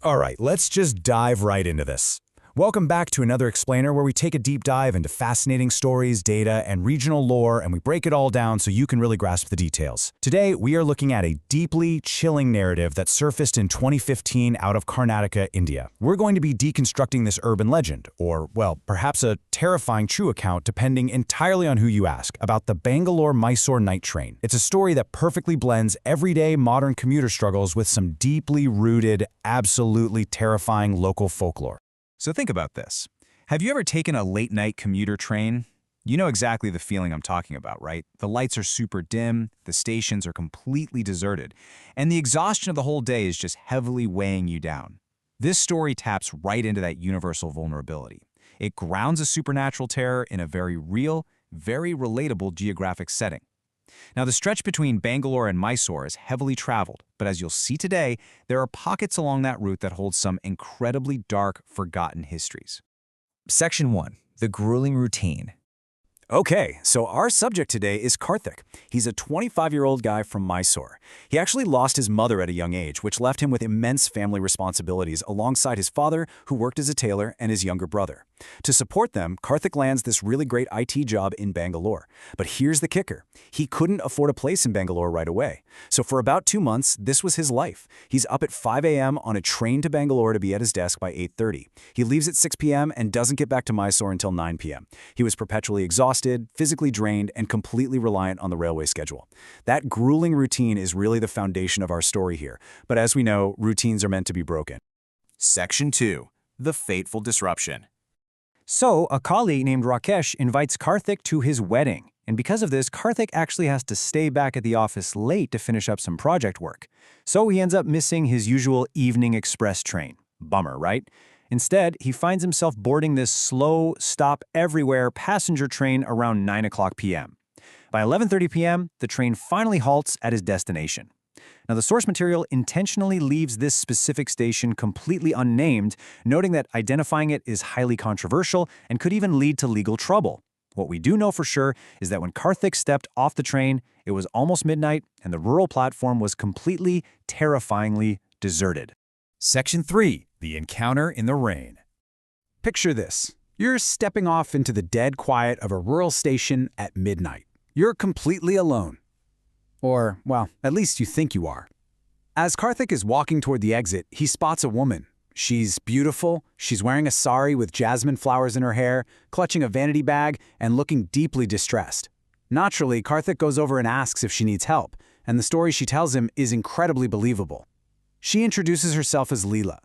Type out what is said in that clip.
All right, let's just dive right into this. Welcome back to another explainer where we take a deep dive into fascinating stories, data, and regional lore, and we break it all down so you can really grasp the details. Today, we are looking at a deeply chilling narrative that surfaced in 2015 out of Karnataka, India. We're going to be deconstructing this urban legend, or, well, perhaps a terrifying true account depending entirely on who you ask, about the Bangalore-Mysore night train. It's a story that perfectly blends everyday modern commuter struggles with some deeply rooted, absolutely terrifying local folklore. So think about this. Have you ever taken a late-night commuter train? You know exactly the feeling I'm talking about, right? The lights are super dim, the stations are completely deserted, and the exhaustion of the whole day is just heavily weighing you down. This story taps right into that universal vulnerability. It grounds a supernatural terror in a very real, very relatable geographic setting. Now, the stretch between Bangalore and Mysore is heavily traveled, but as you'll see today, there are pockets along that route that hold some incredibly dark, forgotten histories. Section 1. The grueling routine. Okay, so our subject today is Karthik. He's a 25-year-old guy from Mysore. He actually lost his mother at a young age, which left him with immense family responsibilities alongside his father, who worked as a tailor, and his younger brother. To support them, Karthik lands this really great IT job in Bangalore. But here's the kicker. He couldn't afford a place in Bangalore right away. So for about 2 months, this was his life. He's up at 5 a.m. on a train to Bangalore to be at his desk by 8:30. He leaves at 6 p.m. and doesn't get back to Mysore until 9 p.m. He was perpetually exhausted, physically drained, and completely reliant on the railway schedule. That grueling routine is really the foundation of our story here. But as we know, routines are meant to be broken. Section 2. The fateful disruption. So, a colleague named Rakesh invites Karthik to his wedding. And because of this, Karthik actually has to stay back at the office late to finish up some project work. So he ends up missing his usual evening express train. Bummer, right? Instead, he finds himself boarding this slow, stop-everywhere passenger train around 9 o'clock p.m. By 11:30 p.m., the train finally halts at his destination. Now, the source material intentionally leaves this specific station completely unnamed, noting that identifying it is highly controversial and could even lead to legal trouble. What we do know for sure is that when Karthik stepped off the train, it was almost midnight and the rural platform was completely, terrifyingly deserted. Section 3. The encounter in the rain. Picture this. You're stepping off into the dead quiet of a rural station at midnight. You're completely alone. Or, well, at least you think you are. As Karthik is walking toward the exit, he spots a woman. She's beautiful, she's wearing a sari with jasmine flowers in her hair, clutching a vanity bag, and looking deeply distressed. Naturally, Karthik goes over and asks if she needs help, and the story she tells him is incredibly believable. She introduces herself as Leela,